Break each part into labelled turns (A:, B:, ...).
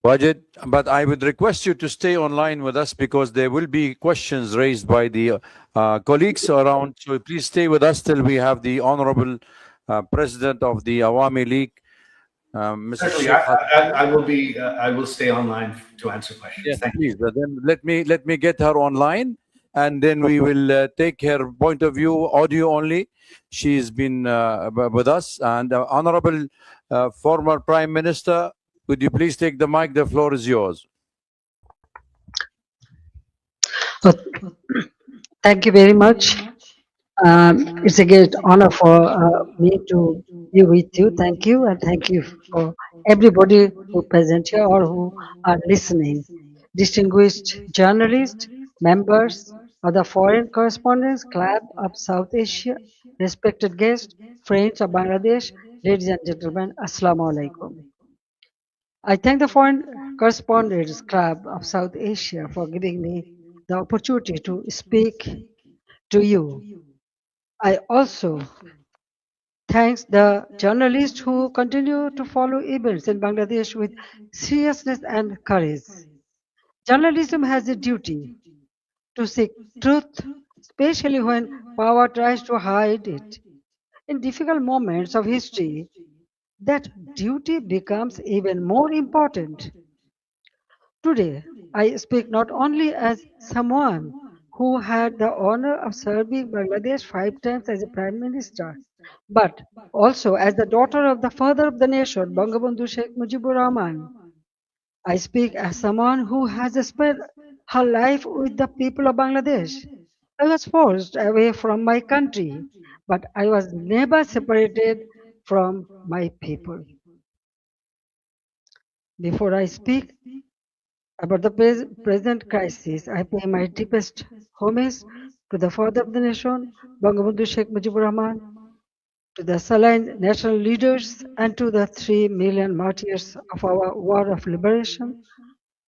A: Wajid, but I would request you to stay online with us because there will be questions raised by the colleagues around. So please stay with us till we have the Honorable President of the Awami League, Mrs.
B: Certainly,
A: Sheikh
B: I will be. I will stay online to answer questions.
A: Yes,
B: Thank
A: please. Then let me get her online, and then we will take her point of view, audio only. She's been with us, and Honorable former Prime Minister, could you please take the mic? The floor is yours.
C: Thank you very much. It's a great honor for me to be with you. Thank you, and thank you for everybody who present here or who are listening. Distinguished journalists, members of the Foreign Correspondents Club of South Asia, respected guests, friends of Bangladesh, ladies and gentlemen, Assalamu alaikum. I thank the Foreign Correspondents Club of South Asia for giving me the opportunity to speak to you. I also thank the journalists who continue to follow events in Bangladesh with seriousness and courage. Journalism has a duty to seek truth, especially when power tries to hide it. In difficult moments of history, that duty becomes even more important. Today, I speak not only as someone who had the honor of serving Bangladesh 5 times as a Prime Minister, but also as the daughter of the father of the nation, Bangabandhu Sheikh Mujibur Rahman. I speak as someone who has spent her life with the people of Bangladesh. I was forced away from my country, but I was never separated from my people. Before I speak about the present crisis, I pay my deepest homage to the father of the nation, Bangabandhu Sheikh Mujibur Rahman, to the Saline national leaders, and to the 3 million martyrs of our war of liberation.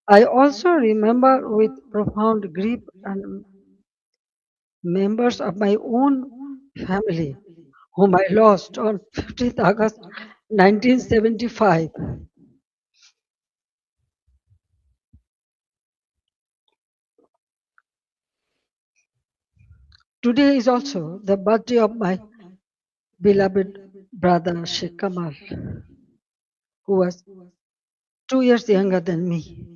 C: I also remember with profound grief and members of my own family, whom I lost on 15th August 1975. Today is also the birthday of my beloved brother Sheikh Kamal, who was 2 years younger than me.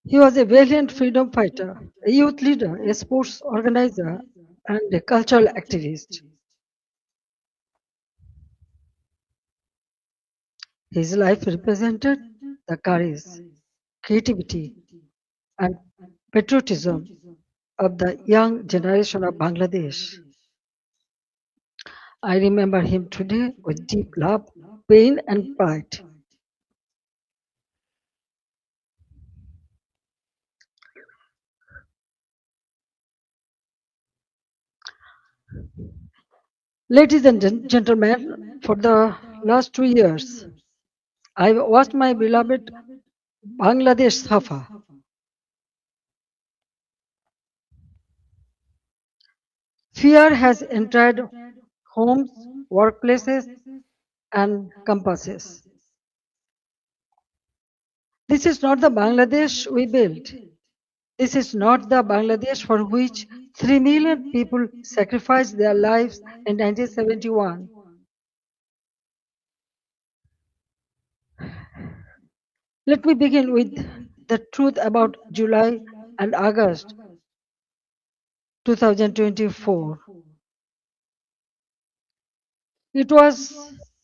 C: He was a valiant freedom fighter, a youth leader, a sports organizer, and a cultural activist. His life represented the courage, creativity, and patriotism of the young generation of Bangladesh. I remember him today with deep love, pain, and pride. Ladies and gentlemen, for the last 2 years, I've watched my beloved Bangladesh suffer. Fear has entered homes, workplaces, and campuses. This is not the Bangladesh we built. This is not the Bangladesh for which 3 million people sacrificed their lives in 1971. Let me begin with the truth about July and August 2024. It was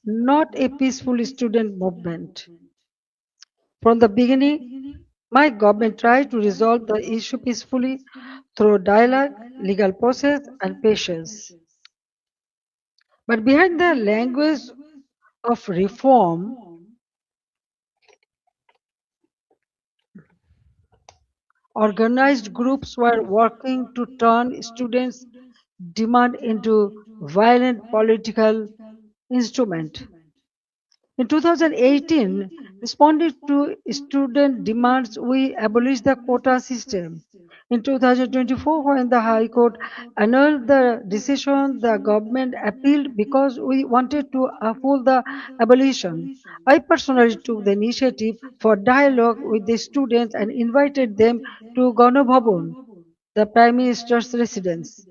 C: not a peaceful student movement. From the beginning, my government tried to resolve the issue peacefully through dialogue, legal process, and patience. But behind the language of reform, organized groups were working to turn students' demand into violent political instrument. In 2018, responding to student demands, we abolished the quota system. In 2024, when the High Court annulled the decision, the government appealed because we wanted to uphold the abolition. I personally took the initiative for dialogue with the students and invited them to Ganabhavan, the Prime Minister's residence.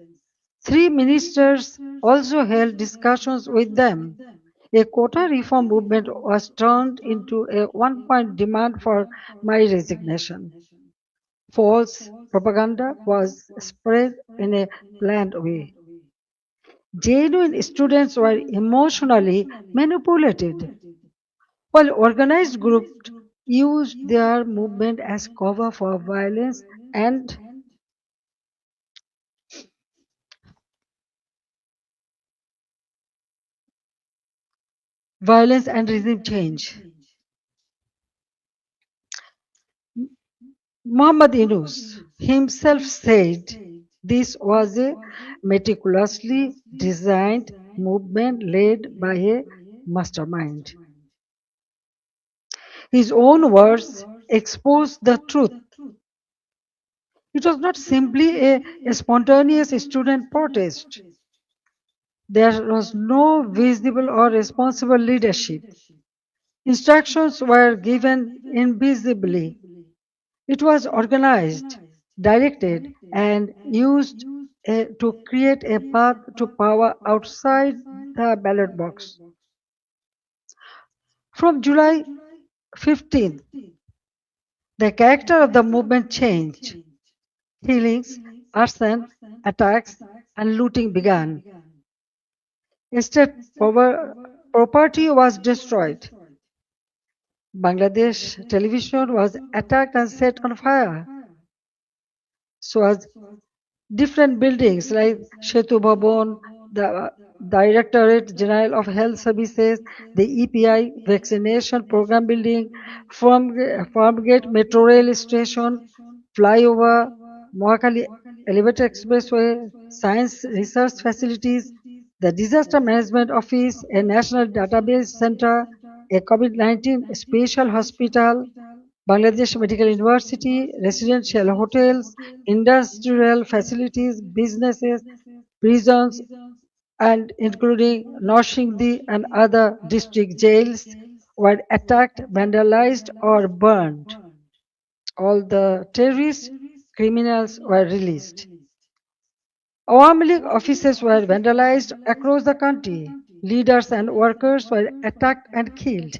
C: Three ministers also held discussions with them. A quota reform movement was turned into a one-point demand for my resignation. False propaganda was spread in a planned way. Genuine students were emotionally manipulated, while organized groups used their movement as cover for and violence and regime change. Muhammad Yunus himself said this was a meticulously designed movement led by a mastermind. His own words expose the truth. It was not simply a spontaneous student protest. There was no visible or responsible leadership. Instructions were given invisibly. It was organized, directed, and used to create a path to power outside the ballot box. From July 15th, the character of the movement changed. Killings, arson, attacks, and looting began. State property was destroyed. Bangladesh television was attacked and set on fire. So was different buildings like Shetu Bhavan, the Directorate General of Health Services, the EPI vaccination program building, Farmgate Metro Rail Station, flyover, Mohakali Elevator Expressway, science research facilities, the Disaster Management Office, a national database center, a COVID-19 special hospital, Bangladesh Medical University, residential hotels, industrial facilities, businesses, prisons, and including Noshingdi and other district jails were attacked, vandalized, or burned. All the terrorist criminals were released. Awami League offices were vandalized across the country. Leaders and workers were attacked and killed.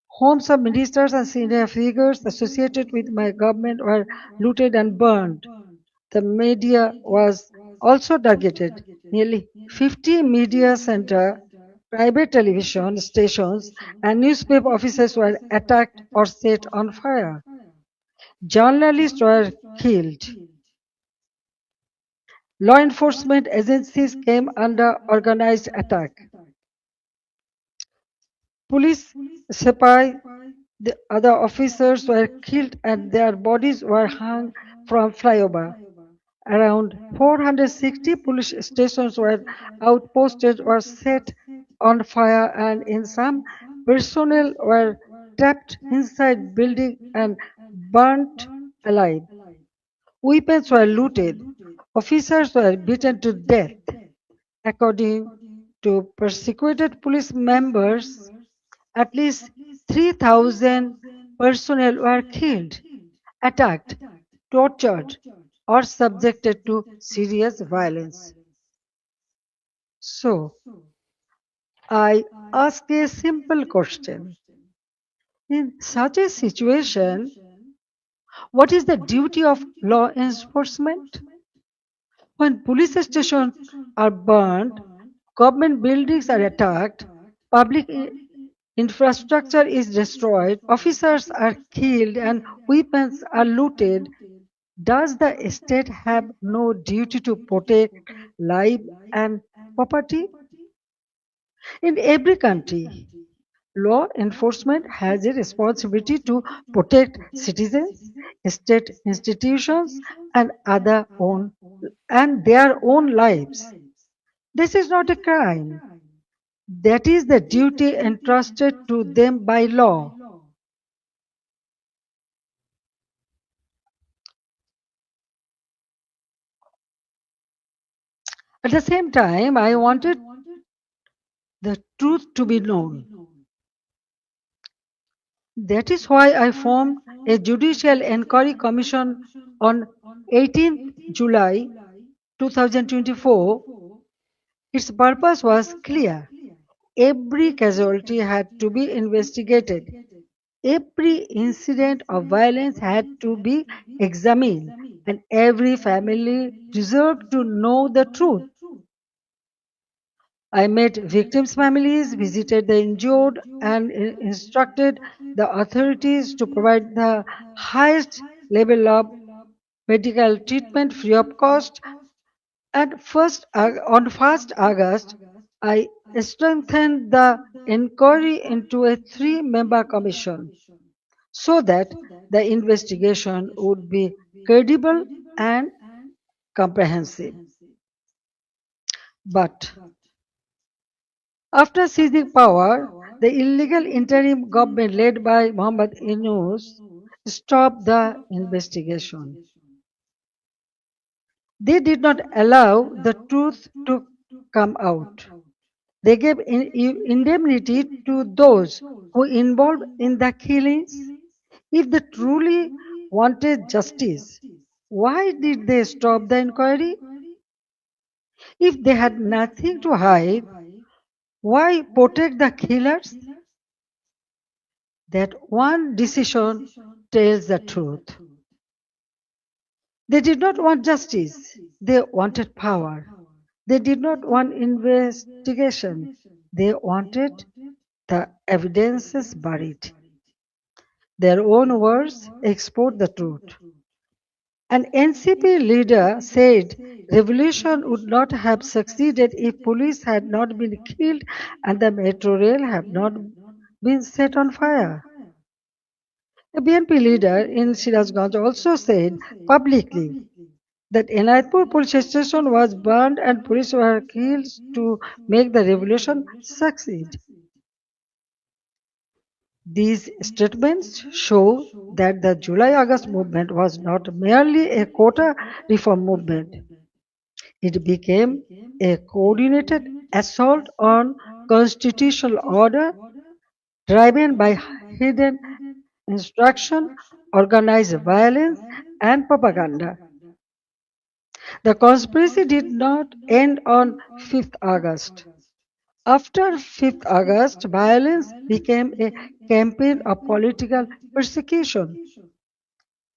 C: Homes of ministers and senior figures associated with my government were looted and burned. The media was also targeted. Nearly 50 media center, private television stations, and newspaper offices were attacked or set on fire. Journalists were killed. Law enforcement agencies came under organized attack. Police, Sepai, the other officers were killed and their bodies were hung from flyover. Around 460 police stations were outposted or set on fire, and in some, personnel were trapped inside buildings and burnt alive. Weapons were looted. Officers were beaten to death. According to persecuted police members, at least 3,000 personnel were killed, attacked, tortured, or subjected to serious violence. So, I ask a simple question. In such a situation, what is the duty of law enforcement? When police stations are burned, government buildings are attacked, public infrastructure is destroyed, officers are killed, and weapons are looted, does the state have no duty to protect life and property? In every country, law enforcement has a responsibility to protect citizens, state institutions, and their own lives. This is not a crime. That is the duty entrusted to them by law. At the same time, I wanted the truth to be known. That is why I formed a Judicial Inquiry Commission on 18th July 2024. Its purpose was clear. Every casualty had to be investigated. Every incident of violence had to be examined, and every family deserved to know the truth. I met victims' families, visited the injured, and instructed the authorities to provide the highest level of medical treatment free of cost. And on 1st August, I strengthened the inquiry into a three-member commission so that the investigation would be credible and comprehensive. But after seizing power, the illegal interim government led by Mohammad Yunus stopped the investigation. They did not allow the truth to come out. They gave indemnity to those who involved in the killings. If they truly wanted justice, why did they stop the inquiry? If they had nothing to hide, why protect the killers? That one decision tells the truth. They did not want justice, they wanted power. They did not want investigation, they wanted the evidences buried. Their own words export the truth. An NCP leader said revolution would not have succeeded if police had not been killed and the metro rail had not been set on fire. A BNP leader in Sirazganj also said publicly that Enayatpur police station was burned and police were killed to make the revolution succeed. These statements show that the July-August movement was not merely a quota reform movement. It became a coordinated assault on constitutional order driven by hidden instruction, organized violence, and propaganda. The conspiracy did not end on 5th August. After 5th August, violence became a campaign of political persecution.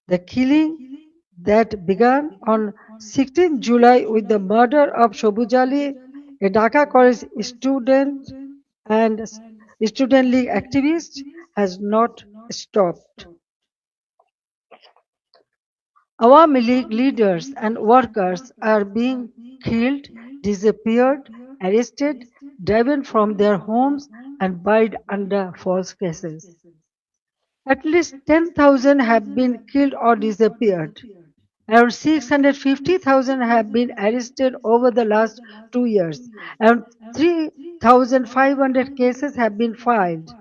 C: The killing that began on 16th July with the murder of Shobuz Ali, a Dhaka college student and student league activist, has not stopped. Awami League leaders and workers are being killed, disappeared, arrested, driven from their homes, and buried under false cases. At least 10,000 have been killed or disappeared. Around 650,000 have been arrested over the last 2 years. Around 3,500 cases have been filed.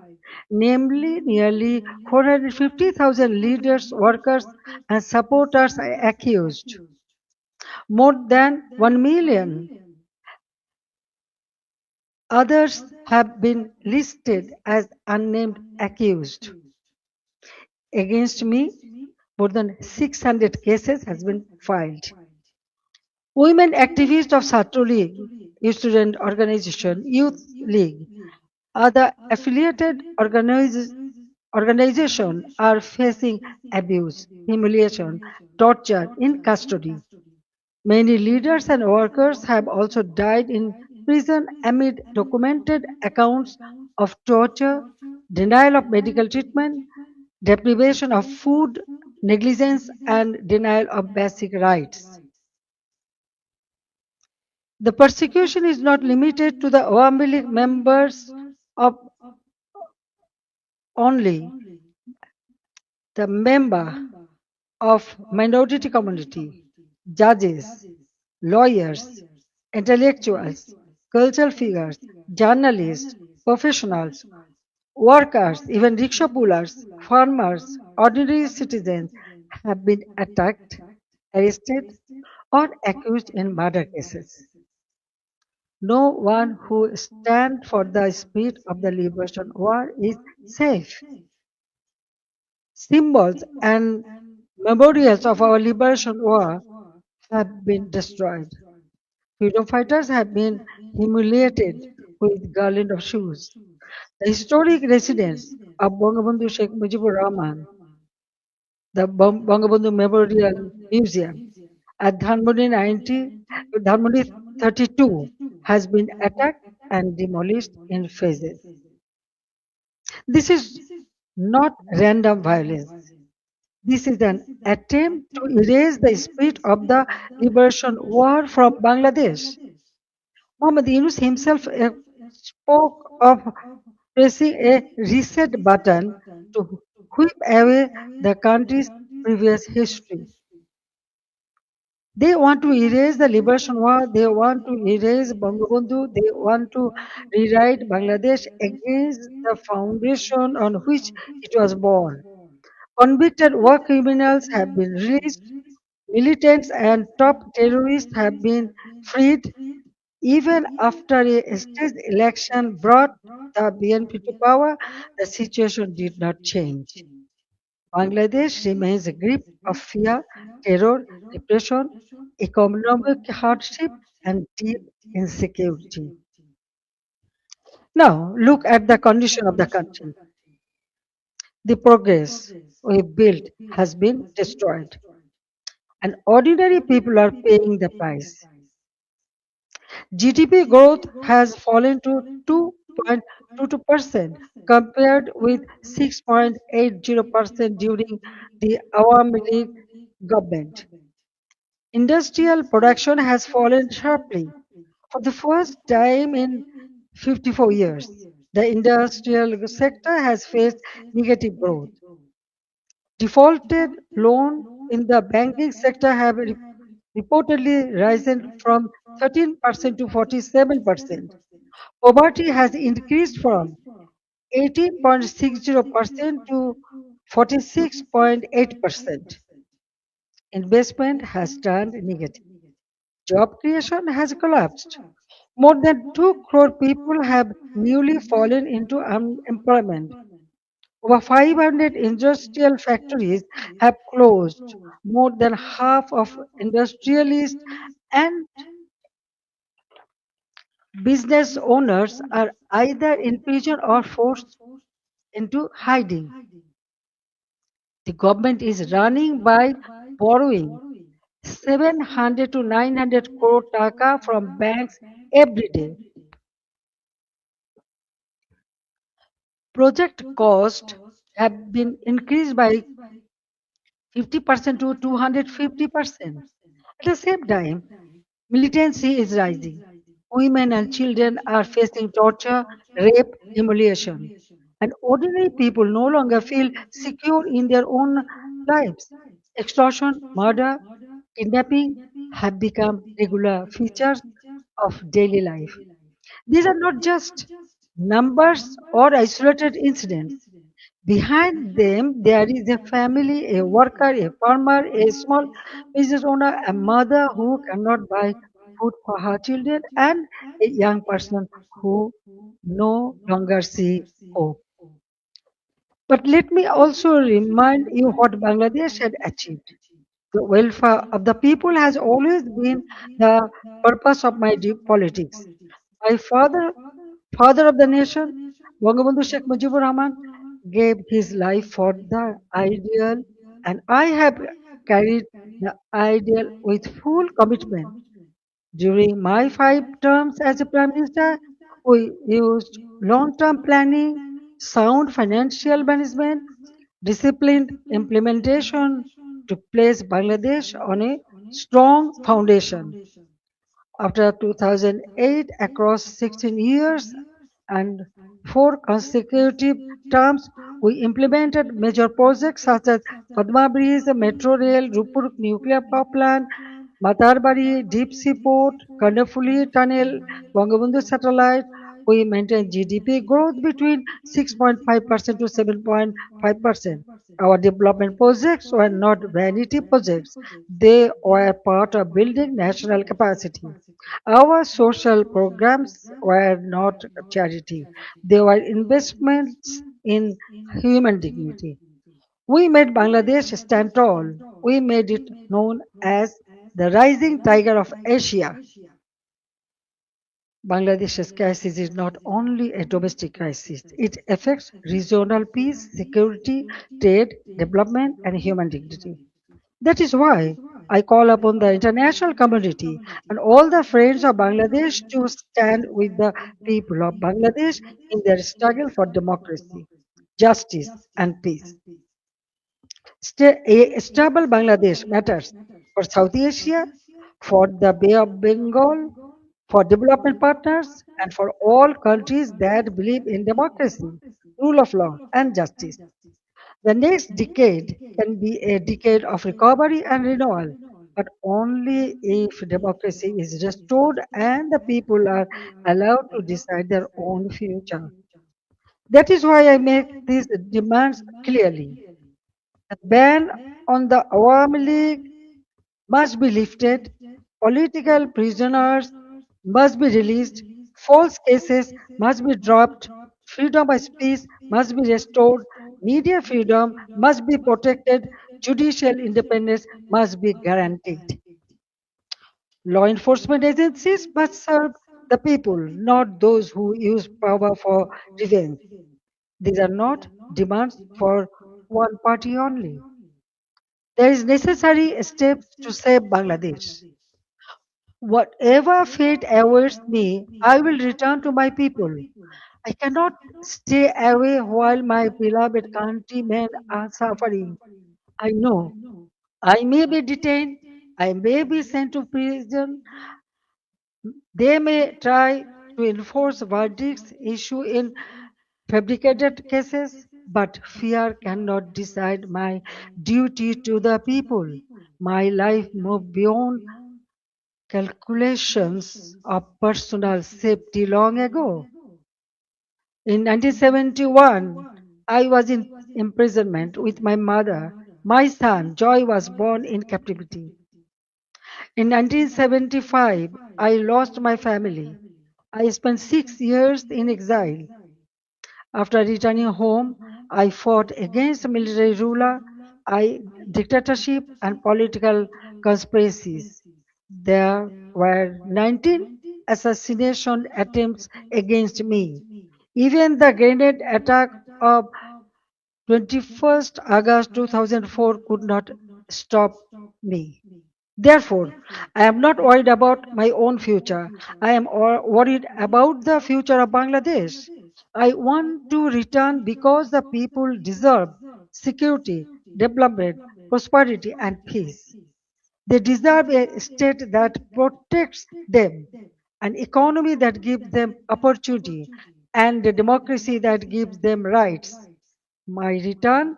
C: Namely, nearly 450,000 leaders, workers, and supporters are accused. More than 1 million others have been listed as unnamed accused. Against me, more than 600 cases has been filed. Women activists of Chhatro League, student organization, youth league, other affiliated organizations are facing abuse, humiliation, torture in custody. Many leaders and workers have also died in prison amid documented accounts of torture, denial of medical treatment, deprivation of food, negligence, and denial of basic rights. The persecution is not limited to the Awami League members of only. The member of minority community, judges, lawyers, intellectuals, cultural figures, journalists, professionals, workers, even rickshaw pullers, farmers, ordinary citizens have been attacked, arrested, or accused in murder cases. No one who stands for the spirit of the liberation war is safe. Symbols and memorials of our liberation war have been destroyed. Freedom fighters have been humiliated with garland of shoes. The historic residence of Bangabandhu Sheikh Mujibur Rahman, the Bangabandhu Memorial Museum at Dhanmondi 32 has been attacked and demolished in phases. This is not random violence. This is an attempt to erase the spirit of the liberation war from Bangladesh. Muhammad Yunus himself spoke of pressing a reset button to whip away the country's previous history. They want to erase the liberation war, they want to erase Bangabandhu, they want to rewrite Bangladesh against the foundation on which it was born. Convicted war criminals have been released, militants and top terrorists have been freed. Even after a staged election brought the BNP to power, the situation did not change. Bangladesh remains a grip of fear, terror, repression, economic hardship, and deep insecurity. Now, look at the condition of the country. The progress we built has been destroyed, and ordinary people are paying the price. GDP growth has fallen to 2.22% compared with 6.80% during the Awami League government. Industrial production has fallen sharply. For the first time in 54 years, the industrial sector has faced negative growth. Defaulted loans in the banking sector have reportedly risen from 13% to 47%. Poverty has increased from 18.60% to 46.8%. Investment has turned negative. Job creation has collapsed. More than 2 crore people have newly fallen into unemployment. Over 500 industrial factories have closed. More than half of industrialists and business owners are either in prison or forced into hiding. The government is running by borrowing 700 to 900 crore taka from banks every day. Project costs have been increased by 50% to 250%. At the same time, militancy is rising. Women and children are facing torture, rape, humiliation. And ordinary people no longer feel secure in their own lives. Extortion, murder, kidnapping have become regular features of daily life. These are not just numbers or isolated incidents. Behind them, there is a family, a worker, a farmer, a small business owner, a mother who cannot buy food for her children, and a young person who no longer see hope. But let me also remind you what Bangladesh had achieved. The welfare of the people has always been the purpose of my deep politics. My father of the nation, Bangabandhu Sheikh Mujibur Rahman, gave his life for the ideal, and I have carried the ideal with full commitment. During my 5 terms as a Prime Minister, we used long term planning, sound financial management, disciplined implementation to place Bangladesh on a strong foundation. After 2008, across 16 years and 4 consecutive terms, we implemented major projects such as Padma Bridge, Metro Rail, Rupur Nuclear Power Plant, Matarbari, Deep Sea Port, Karnafuli Tunnel, Bangabandhu Satellite. We maintain GDP growth between 6.5% to 7.5%. Our development projects were not vanity projects. They were part of building national capacity. Our social programs were not charity. They were investments in human dignity. We made Bangladesh stand tall. We made it known as the rising tiger of Asia. Bangladesh's crisis is not only a domestic crisis, it affects regional peace, security, trade, development, and human dignity. That is why I call upon the international community and all the friends of Bangladesh to stand with the people of Bangladesh in their struggle for democracy, justice, and peace. A stable Bangladesh matters for South Asia, for the Bay of Bengal, for development partners, and for all countries that believe in democracy, rule of law, and justice. The next decade can be a decade of recovery and renewal, but only if democracy is restored and the people are allowed to decide their own future. That is why I make these demands clearly. The ban on the Awami League must be lifted, political prisoners must be released, false cases must be dropped, freedom of speech must be restored, media freedom must be protected, judicial independence must be guaranteed. Law enforcement agencies must serve the people, not those who use power for revenge. These are not demands for one party only. There is necessary steps to save Bangladesh. Whatever fate awaits me, I will return to my people. I cannot stay away while my beloved countrymen are suffering. I know I may be detained, I may be sent to prison, they may try to enforce verdicts issued in fabricated cases, but fear cannot decide my duty to the people. My life moved beyond calculations of personal safety long ago. In 1971, I was in imprisonment with my mother. My son, Joy, was born in captivity. In 1975, I lost my family. I spent 6 years in exile. After returning home, I fought against military ruler, dictatorship, and political conspiracies. There were 19 assassination attempts against me. Even the grenade attack of 21st August 2004 could not stop me. Therefore, I am not worried about my own future. I am worried about the future of Bangladesh. I want to return because the people deserve security, development, prosperity, and peace. They deserve a state that protects them, an economy that gives them opportunity, and a democracy that gives them rights. My return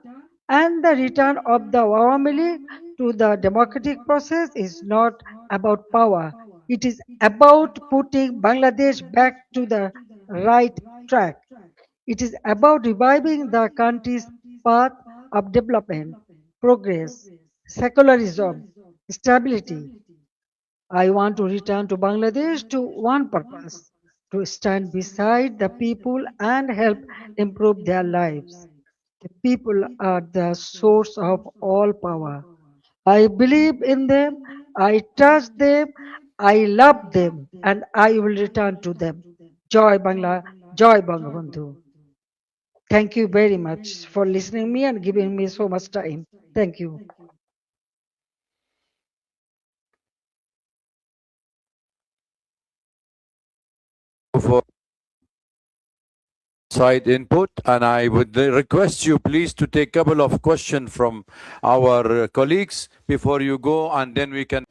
C: and the return of the Awami League to the democratic process is not about power. It is about putting Bangladesh back to the right track. It is about reviving the country's path of development, progress, secularism, stability. I want to return to Bangladesh to one purpose, to stand beside the people and help improve their lives. The people are the source of all power. I believe in them, I trust them, I love them, and I will return to them. Joy Bangla, Joy Bangabandhu. Thank you very much for listening me and giving me so much time. Thank you.
A: For side input, and I would request you please to take a couple of questions from our colleagues before you go, and then we can